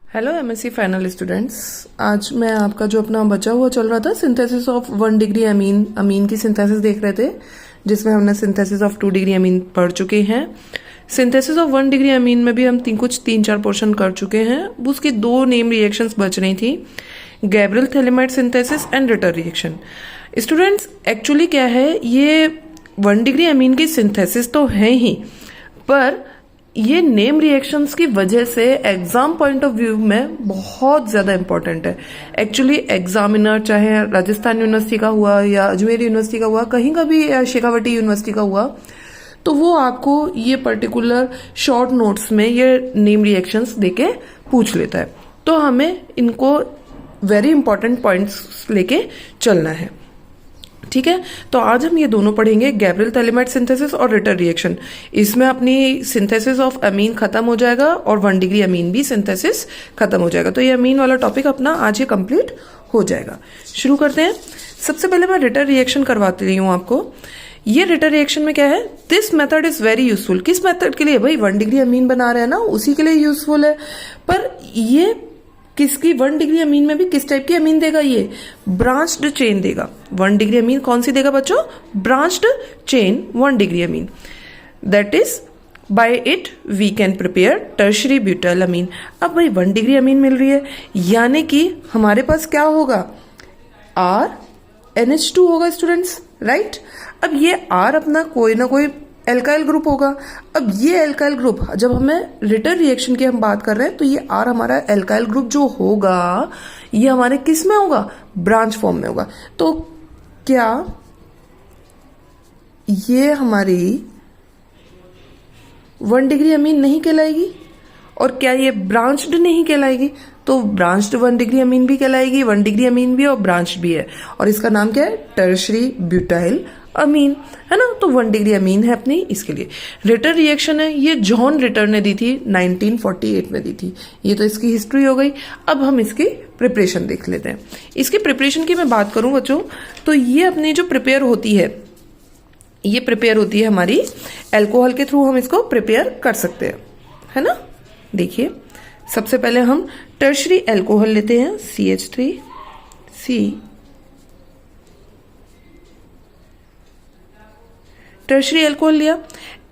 Hello MSc final students. आज मैं आपका जो अपना बचा हुआ चल रहा था सिंथेसिस ऑफ 1 डिग्री अमीन अमीन की सिंथेसिस देख रहे थे, जिसमें हमने सिंथेसिस ऑफ 2 डिग्री अमीन पढ़ चुके हैं। सिंथेसिस ऑफ 1 डिग्री अमीन में भी हम कुछ 3-4 पोर्शन कर चुके हैं। उसकी 2 नेम रिएक्शंस बच रही थी, Gabriel phthalimide synthesis and Ritter reaction. Students actually क्या है, ये 1 डिग्री अमीन की सिंथेसिस तो है ही, पर ये नेम रिएक्शंस की वजह से एग्जाम पॉइंट ऑफ व्यू में बहुत ज्यादा इंपॉर्टेंट है। एक्चुअली एग्जामिनर चाहे राजस्थान यूनिवर्सिटी का हुआ या अजमेर यूनिवर्सिटी का हुआ, कहीं का भी या शेखावटी यूनिवर्सिटी का हुआ, तो वो आपको ये पर्टिकुलर शॉर्ट नोट्स में ये नेम रिएक्शंस देके पूछ लेता है। तो हमें इनको वेरी इंपॉर्टेंट पॉइंट्स लेके चलना है, ठीक है। तो आज हम ये दोनों पढ़ेंगे, गैब्रियल थैलेमाइड सिंथेसिस और रिटर रिएक्शन। इसमें अपनी सिंथेसिस ऑफ अमीन खत्म हो जाएगा और 1 डिग्री अमीन भी सिंथेसिस खत्म हो जाएगा। तो ये अमीन वाला टॉपिक अपना आज ये कंप्लीट हो जाएगा। शुरू करते हैं। सबसे पहले मैं रिटर रिएक्शन करवाती रही हूँ आपको। ये रिटर रिएक्शन में क्या है, this method is very useful. किस मेथड के लिए भाई, 1 डिग्री अमीन बना रहे हैं ना, उसी के लिए यूजफुल है। पर ये किसकी 1 डिग्री अमीन में भी किस टाइप की अमीन देगा, ये ब्रांच्ड चेन देगा। 1 डिग्री अमीन कौन सी देगा बच्चों, branched chain 1 degree amine. That is by it we can prepare tertiary butyl amine. अब भाई 1 डिग्री अमीन मिल रही है, यानी कि हमारे पास क्या होगा, RNH2 होगा स्टूडेंट्स, राइट। अब ये R अपना कोई ना कोई एल्काइल ग्रुप होगा। अब ये एल्काइल ग्रुप, जब हमें रिटर रिएक्शन की हम बात कर रहे हैं, तो ये R हमारा एल्काइल ग्रुप जो होगा, ये हमारे किस में होगा, ब्रांच फॉर्म में होगा। तो क्या ये हमारी 1 डिग्री अमीन नहीं कहलाएगी, और क्या ये ब्रांच्ड नहीं कहलाएगी? तो ब्रांच्ड 1 डिग्री अमीन भी कहलाएगी, 1 डिग्री अमीन भी और ब्रांच भी है, और इसका नाम क्या है, टर्शरी ब्यूटाइल अमीन, है ना। तो 1 डिग्री अमीन है अपनी, इसके लिए रिटर रिएक्शन है। ये जॉन रिटर ने दी थी, 1948 में दी थी। ये तो इसकी हिस्ट्री हो गई। अब हम इसकी प्रिपरेशन देख लेते हैं। इसकी प्रिपरेशन की मैं बात करूं बच्चों, तो ये अपनी जो प्रिपेयर होती है, ये प्रिपेयर होती है हमारी एल्कोहल के थ्रू, हम इसको प्रिपेयर कर सकते हैं, है ना। देखिए, सबसे पहले हम टर्शरी एल्कोहल लेते हैं, CH3C। टर्शरी अल्कोहल लिया,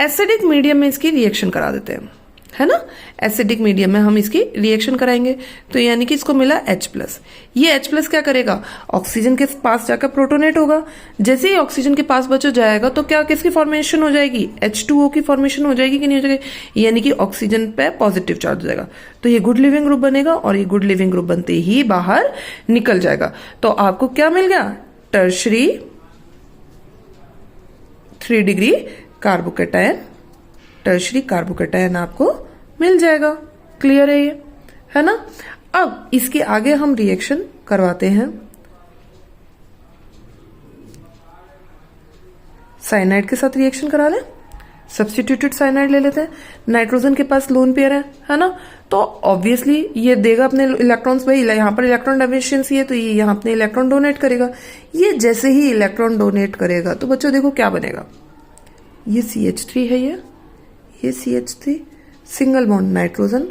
एसिडिक मीडियम में इसकी रिएक्शन करा देते हैं, है ना। एसिडिक मीडियम में हम इसकी रिएक्शन कराएंगे, तो यानी कि इसको मिला H+। ये H+ क्या करेगा, ऑक्सीजन के पास जाकर प्रोटोनेट होगा। जैसे ही ऑक्सीजन के पास बच्चों जाएगा, तो क्या किसकी फॉर्मेशन हो जाएगी, H2O की फॉर्मेशन हो जाएगी कि नहीं हो जाएगी, यानी कि ऑक्सीजन पे पॉजिटिव चार्ज हो जाएगा। तो ये गुड लिविंग ग्रुप बनेगा, और ये गुड लिविंग ग्रुप बनते ही बाहर निकल जाएगा। तो आपको क्या मिल गया, tertiary 3 degree carbocation, tertiary carbocation आपको मिल जाएगा। क्लियर है ये, है ना। अब इसके आगे हम रिएक्शन करवाते हैं, साइनाइड के साथ रिएक्शन करा लें। सब्स्टिट्यूटेड साइनाइड ले लेते हैं। नाइट्रोजन के पास लोन पेयर है ना, तो ऑब्वियसली ये देगा अपने इलेक्ट्रॉन्स। भाई यहाँ पर इलेक्ट्रॉन डेफिशिएंसी है, तो ये यहाँ अपने इलेक्ट्रॉन डोनेट करेगा। ये जैसे ही इलेक्ट्रॉन डोनेट करेगा, तो बच्चों देखो क्या बनेगा, ये CH3 है, ये CH3, single bond nitrogen,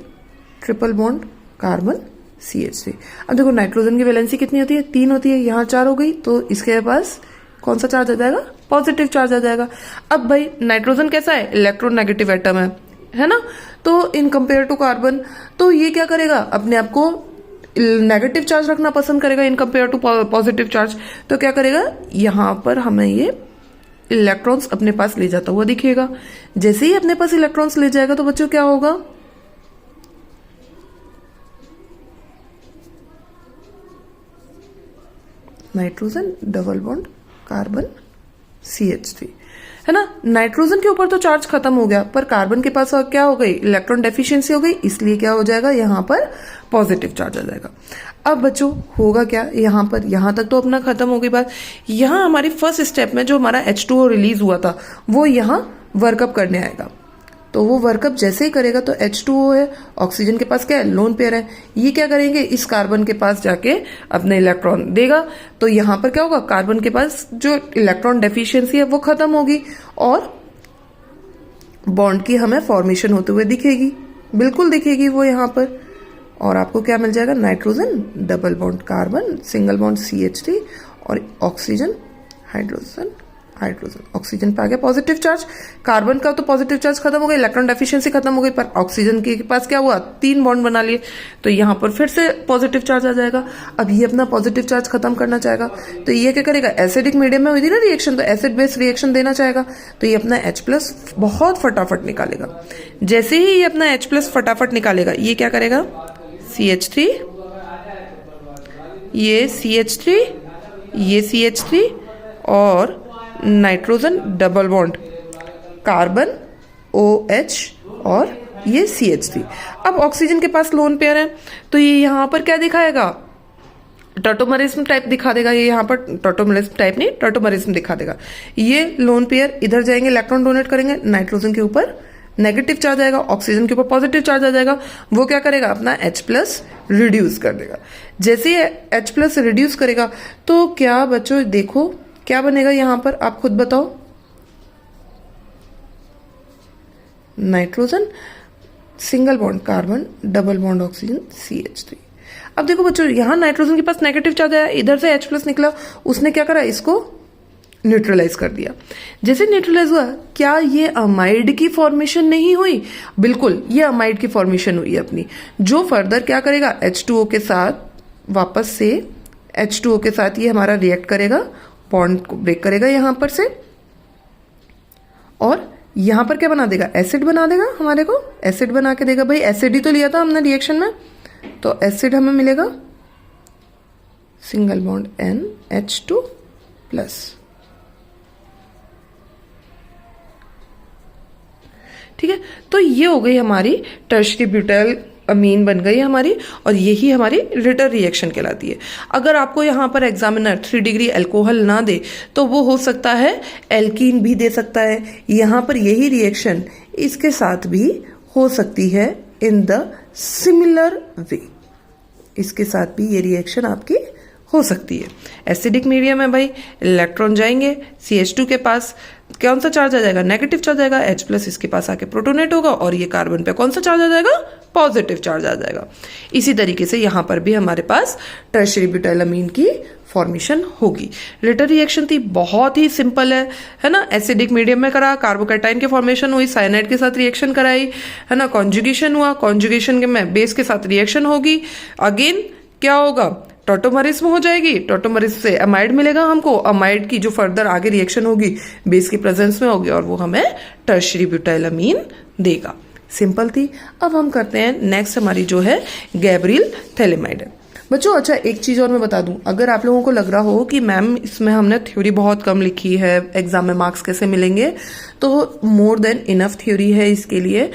triple bond carbon, CH3। अब देखो नाइट्रोजन की वैलेंसी कितनी होती है, 3 होती है, यहाँ 4 हो गई, तो इसके पास कौन सा चार्ज आ जाएगा, पॉजिटिव चार्ज आ जाएगा। अब भाई नाइट्रोजन कैसा है, इलेक्ट्रोनेगेटिव एटम है ना, तो इन कंपेयर टू कार्बन, तो ये क्या करेगा, अपने आप को नेगेटिव चार्ज रखना पसंद करेगा in compare to positive charge. तो क्या करेगा, यहां पर हमें ये इलेक्ट्रॉन्स अपने पास ले जाता हुआ दिखेगा। जैसे ही अपने पास इलेक्ट्रॉन्स ले जाएगा, तो बच्चों क्या होगा, nitrogen double bond carbon CH3, है ना। नाइट्रोजन के ऊपर तो चार्ज खत्म हो गया, पर कार्बन के पास क्या हो गई, इलेक्ट्रॉन डेफिशिएंसी हो गई, इसलिए क्या हो जाएगा, यहां पर पॉजिटिव चार्ज आ जाएगा। अब बच्चों होगा क्या, यहां पर, यहां तक तो अपना खत्म हो गई बात। यहां हमारी फर्स्ट स्टेप में जो हमारा H2O रिलीज हुआ था, वो यहां वर्कअप करने आएगा। तो वो वर्कअप जैसे ही करेगा, तो H2O है, ऑक्सीजन के पास क्या है, लोन पेयर है, ये क्या करेंगे, इस कार्बन के पास जाके अपने इलेक्ट्रॉन देगा। तो यहां पर क्या होगा, कार्बन के पास जो इलेक्ट्रॉन डेफिशिएंसी है वो खत्म होगी, और बॉन्ड की हमें फॉर्मेशन होते हुए दिखेगी, बिल्कुल दिखेगी वो यहाँ पर, और आपको क्या मिल जाएगा, nitrogen double bond carbon single bond CH3 और ऑक्सीजन हाइड्रोजन हाइड्रोजन, ऑक्सीजन पे आ गया पॉजिटिव चार्ज। कार्बन का तो पॉजिटिव चार्ज खत्म हो गया, इलेक्ट्रॉन डेफिशिएंसी खत्म हो गई, पर ऑक्सीजन के पास क्या हुआ, 3 बॉन्ड बना लिए, तो यहाँ पर फिर से पॉजिटिव चार्ज आ जाएगा। अब ये अपना पॉजिटिव चार्ज खत्म करना चाहेगा, तो ये क्या करेगा, एसिडिक मीडियम में हुई थी ना रिएक्शन, तो एसिड बेस रिएक्शन देना चाहेगा, तो ये अपना H+ बहुत फटाफट निकालेगा। जैसे ही ये अपना H+ फटाफट निकालेगा, ये क्या करेगा, CH3, ये CH3, ये CH3 और nitrogen double bond carbon OH और ये CH3। अब ऑक्सीजन के पास लोन पेयर है, तो ये यहां पर क्या दिखाएगा, टॉटोमरिज्म टाइप दिखा देगा। ये यहाँ पर टॉटोमरिज्म टाइप नहीं, टॉटोमरिज्म दिखा देगा। ये लोन पेयर इधर जाएंगे, इलेक्ट्रॉन डोनेट करेंगे, नाइट्रोजन के ऊपर नेगेटिव चार्ज आएगा, ऑक्सीजन के ऊपर पॉजिटिव चार्ज आ जाएगा। वो क्या करेगा, अपना H+ रिड्यूस कर देगा। जैसे ही H+ रिड्यूस करेगा, तो क्या बच्चों देखो क्या बनेगा यहां पर, आप खुद बताओ, nitrogen single bond carbon double bond oxygen CH3। अब देखो बच्चों, यहां नाइट्रोजन के पास नेगेटिव चार्ज आया, इधर से H+ निकला, उसने क्या करा, इसको न्यूट्रलाइज कर दिया। जैसे न्यूट्रलाइज हुआ, क्या ये अमाइड की फॉर्मेशन नहीं हुई, बिल्कुल ये अमाइड की फॉर्मेशन हुई अपनी, जो फर्दर क्या करेगा, H2O के साथ वापस से H2O के साथ ये हमारा रिएक्ट करेगा, बॉन्ड को ब्रेक करेगा यहां पर से, और यहां पर क्या बना देगा, एसिड बना देगा, हमारे को एसिड बना के देगा। भाई एसिड ही तो लिया था हमने रिएक्शन में, तो एसिड हमें मिलेगा सिंगल बॉन्ड NH2+। ठीक है, तो ये हो गई हमारी टर्शरी ब्यूटाइल अमीन बन गई हमारी, और यही हमारी रिटर रिएक्शन कहलाती है। अगर आपको यहाँ पर एग्जामिनर 3 डिग्री अल्कोहल ना दे, तो वो हो सकता है एल्कीन भी दे सकता है। यहाँ पर यही रिएक्शन इसके साथ भी हो सकती है इन द सिमिलर वे, इसके साथ भी ये रिएक्शन आपकी हो सकती है। एसिडिक मीडियम है भाई, इलेक्ट्रॉन जाएंगे CH2 के पास, कौन सा चार्ज आ जाएगा, नेगेटिव चार्ज आएगा, H+ इसके पास आके प्रोटोनेट होगा, और ये कार्बन पे कौन सा चार्ज आ जाएगा, पॉजिटिव चार्ज आ जाएगा। इसी तरीके से यहां पर भी हमारे पास टर्शरी ब्यूटाइल अमीन की फॉर्मेशन होगी। रिटर रिएक्शन थी, बहुत ही सिंपल है ना, एसिडिक मीडियम में करा, कार्बोकैटाइन की फॉर्मेशन हुई, साइनाइड के साथ रिएक्शन कराई, है ना, कॉन्जुगेशन हुआ, कॉन्जुगेशन के में बेस के साथ रिएक्शन होगी, अगेन क्या होगा, टॉटोमरिज्म हो जाएगी, टॉटोमरिज्म से अमाइड मिलेगा हमको, अमाइड की जो फर्दर आगे रिएक्शन होगी बेस की प्रेजेंस में होगी, और वो हमें टर्शरी ब्यूटाइल अमीन देगा। सिंपल थी। अब हम करते हैं नेक्स्ट, हमारी जो है गैब्रियल थैलेमाइड है बच्चों। अच्छा एक चीज और मैं बता दूं, अगर आप लोगों को लग रहा हो कि मैम इसमें हमने थ्योरी बहुत कम लिखी है, एग्जाम में मार्क्स कैसे मिलेंगे, तो मोर देन इनफ थ्योरी है इसके लिए।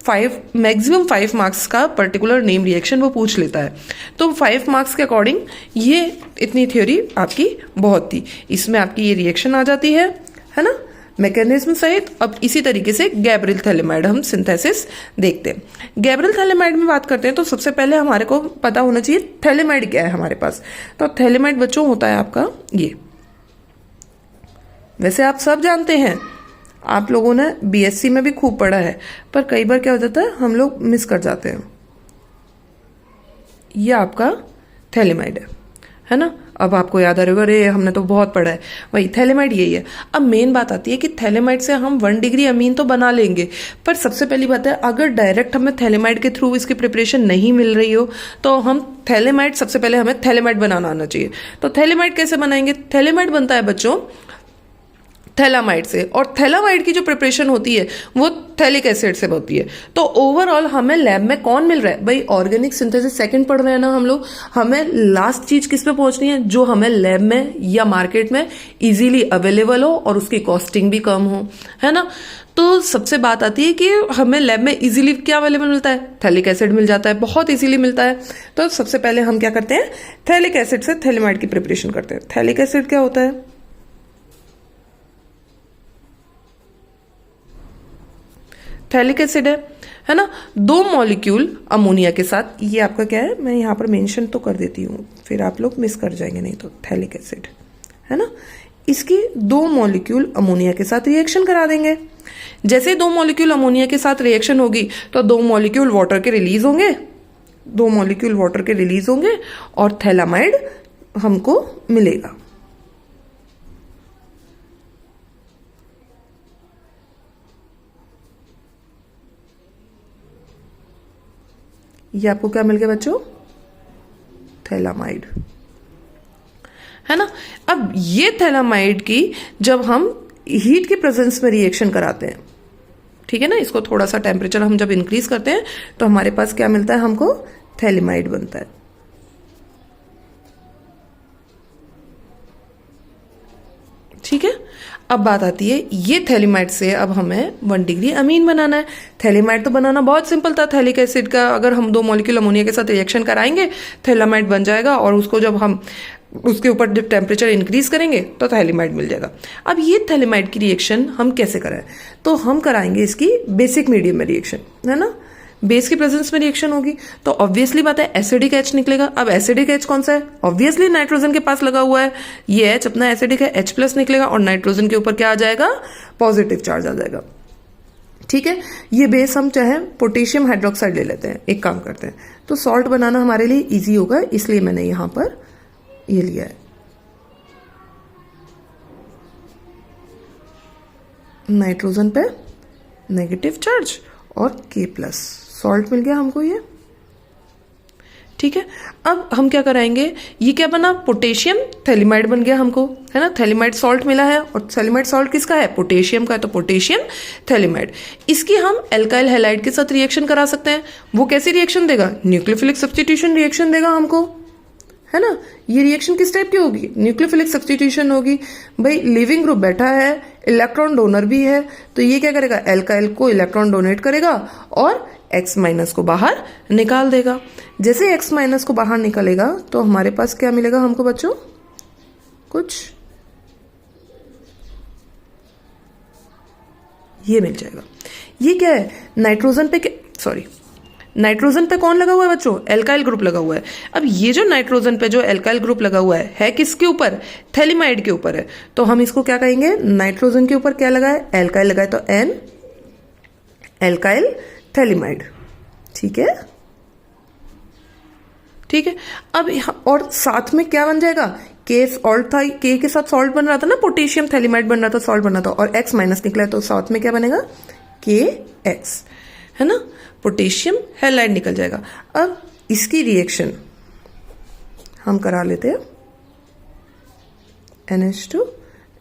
5 मैक्सिमम 5 मार्क्स का पर्टिकुलर नेम रिएक्शन वो पूछ लेता है, तो 5 मार्क्स के अकॉर्डिंग ये इतनी थ्योरी आपकी बहुत थी। इसमें आपकी ये रिएक्शन आ जाती है ना, मैकेनिज्म सहित। अब इसी तरीके से गैब्रियल थैलेमाइड हम सिंथेसिस देखते हैं। गैब्रियल थैलेमाइड में बात करते हैं, तो सबसे पहले हमारे को पता होना चाहिए थैलेमाइड क्या है हमारे पास। तो थैलेमाइड बच्चों होता है आपका ये, वैसे आप सब जानते हैं, आप लोगों ने BSc में भी खूब पढ़ा है, पर कई बार क्या हो जाता है हम लोग मिस कर जाते हैं। ये आपका थैलेमाइड है ना। अब आपको याद आ रहा होगा, अरे हमने तो बहुत पढ़ा है, वही थैलेमाइड यही है। अब मेन बात आती है कि थैलेमाइड से हम 1 डिग्री अमीन तो बना लेंगे, पर सबसे पहली बात है अगर डायरेक्ट हमें थैलेमाइड के थ्रू इसकी प्रिपरेशन नहीं मिल रही हो, तो हम थैलेमाइड, सबसे पहले हमें थैलेमाइड बनाना आना चाहिए। तो थैलेमाइड कैसे बनाएंगे, थैलेमाइड बनता है बच्चों थैलामाइड से, और थैलामाइड की जो प्रिपरेशन होती है वो थैलिक एसिड से होती है। तो ओवरऑल हमें लैब में कौन मिल रहा है भाई, ऑर्गेनिक सिंथेसिस सेकंड पढ़ रहे हैं ना हम लोग, हमें लास्ट चीज किस पे पहुंचनी है, जो हमें लैब में या मार्केट में इजीली अवेलेबल हो और उसकी कॉस्टिंग भी कम हो, है ना। तो सबसे बात आती है कि हमें लैब में इजीली क्या अवेलेबल मिलता है, थैलिक एसिड मिल जाता है, बहुत इजीली मिलता है। तो सबसे पहले हम क्या करते हैं, थैलिक एसिड से थैलेमाइड की प्रिपरेशन करते हैं। थैलिक एसिड क्या होता है, थैलिक एसिड है ना, 2 मॉलिक्यूल अमोनिया के साथ, ये आपका क्या है, मैं यहां पर मेंशन तो कर देती हूं, फिर आप लोग मिस कर जाएंगे नहीं तो। थैलिक एसिड है ना, इसकी 2 मॉलिक्यूल अमोनिया के साथ रिएक्शन करा देंगे। जैसे 2 मॉलिक्यूल अमोनिया के साथ रिएक्शन होगी तो 2 मॉलिक्यूल वाटर के रिलीज होंगे, 2 मॉलिक्यूल वाटर के रिलीज होंगे और थैलामाइड हमको मिलेगा। ये आपको क्या मिल गया बच्चों? थैलामाइड, है ना। अब ये थैलामाइड की जब हम हीट के प्रेजेंस में रिएक्शन कराते हैं, ठीक है ना, इसको थोड़ा सा टेम्परेचर हम जब इंक्रीज करते हैं तो हमारे पास क्या मिलता है? हमको थैलेमाइड बनता है। ठीक है, अब बात आती है ये थैलेमाइड से अब हमें 1 डिग्री अमीन बनाना है। थैलेमाइड तो बनाना बहुत सिंपल था। थैलिक एसिड का अगर हम 2 मॉलिक्यूल अमोनिया के साथ रिएक्शन कराएंगे थैलेमाइड बन जाएगा, और उसको जब हम उसके ऊपर जब टेम्परेचर इंक्रीज करेंगे तो थैलेमाइड मिल जाएगा। अब ये थैलेमाइड की रिएक्शन हम कैसे कराएं? तो हम कराएंगे इसकी बेसिक मीडियम में रिएक्शन, है ना। बेस के प्रेजेंस में रिएक्शन होगी तो ऑब्वियसली बात है एसिडिक एच निकलेगा। अब एसिडिक एच कौन सा है? ऑब्वियसली नाइट्रोजन के पास लगा हुआ है। ये एच अपना एसिडिक है, H प्लस निकलेगा और नाइट्रोजन के ऊपर क्या आ जाएगा? पॉजिटिव चार्ज आ जाएगा। ठीक है, ये बेस हम चाहे पोटेशियम हाइड्रोक्साइड ले लेते हैं। एक काम करते हैं, तो सॉल्ट बनाना हमारे लिए इजी होगा, इसलिए मैंने यहां पर ये लिया है। नाइट्रोजन पे नेगेटिव चार्ज और K प्लस, सॉल्ट मिल गया हमको ये। ठीक है, अब हम क्या कराएंगे? ये क्या बना? पोटेशियम थैलेमाइड बन गया हमको, है ना। थैलेमाइड सॉल्ट मिला है और थैलेमाइड सॉल्ट किसका है? पोटेशियम का है, तो पोटेशियम थैलेमाइड। इसकी हम एल्काइल हैलाइड के साथ रिएक्शन करा सकते हैं। वो कैसी रिएक्शन देगा? न्यूक्लियोफिलिक सब्स्टिट्यूशन रिएक्शन देगा हमको, है ना। ये रिएक्शन किस टाइप की होगी? न्यूक्लियोफिलिक सब्स्टिट्यूशन होगी। भाई लिविंग ग्रुप बैठा है, इलेक्ट्रॉन डोनर भी है, तो ये क्या करेगा? एल्काइल को इलेक्ट्रॉन डोनेट करेगा और X माइनस को बाहर निकाल देगा। जैसे X माइनस को बाहर निकलेगा तो हमारे पास क्या मिलेगा हमको बच्चों? कुछ ये मिल जाएगा। ये क्या है? नाइट्रोजन पे कौन लगा हुआ है बच्चों? एल्काइल ग्रुप लगा हुआ है। अब ये जो नाइट्रोजन पे जो एल्काइल ग्रुप लगा हुआ है किसके ऊपर? थैलेमाइड के ऊपर है। तो हम इसको क्या कहेंगे? नाइट्रोजन के ऊपर क्या लगा है? एल्काइल लगा है, तो N एल्काइल थैलेमाइड। ठीक है, ठीक है। अब और साथ में क्या बन जाएगा? K सॉल्ट था, K के साथ सॉल्ट बन रहा था ना, पोटेशियम थैलेमाइड बन रहा था, सॉल्ट बन रहा था, और X माइनस निकला है, तो साथ में क्या बनेगा? KX, है ना। पोटेशियम हैलाइड निकल जाएगा। अब इसकी रिएक्शन हम करा लेते हैं NH2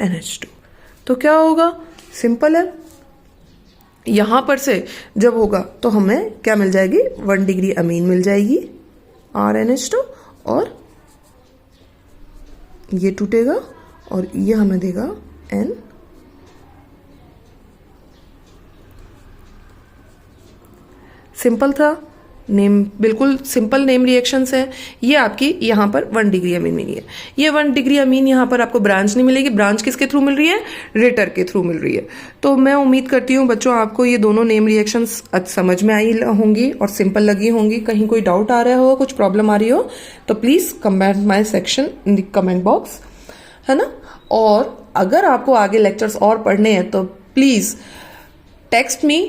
NH2। तो क्या होगा? सिंपल है। यहां पर से जब होगा तो हमें क्या मिल जाएगी? 1 डिग्री अमीन मिल जाएगी RNH2, और ये टूटेगा और ये हमें देगा N। सिंपल था नेम, बिल्कुल सिंपल नेम रिएक्शंस है। ये आपकी यहाँ पर 1 डिग्री अमीन मिली है। ये 1 डिग्री अमीन यहाँ पर आपको ब्रांच नहीं मिलेगी। ब्रांच किसके थ्रू मिल रही है? रेटर के थ्रू मिल रही है। तो मैं उम्मीद करती हूँ बच्चों आपको ये दोनों नेम रिएक्शंस समझ में आई होंगी और सिंपल लगी होंगी। कहीं कोई डाउट आ रहा हो, कुछ प्रॉब्लम आ रही हो तो please comment my section in the comment box, है ना। और अगर आपको आगे लेक्चर्स और पढ़ने हैं तो please text me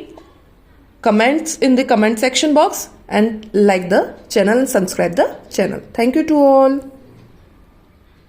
comments in the comment section box and like the channel and subscribe the channel. Thank you to all.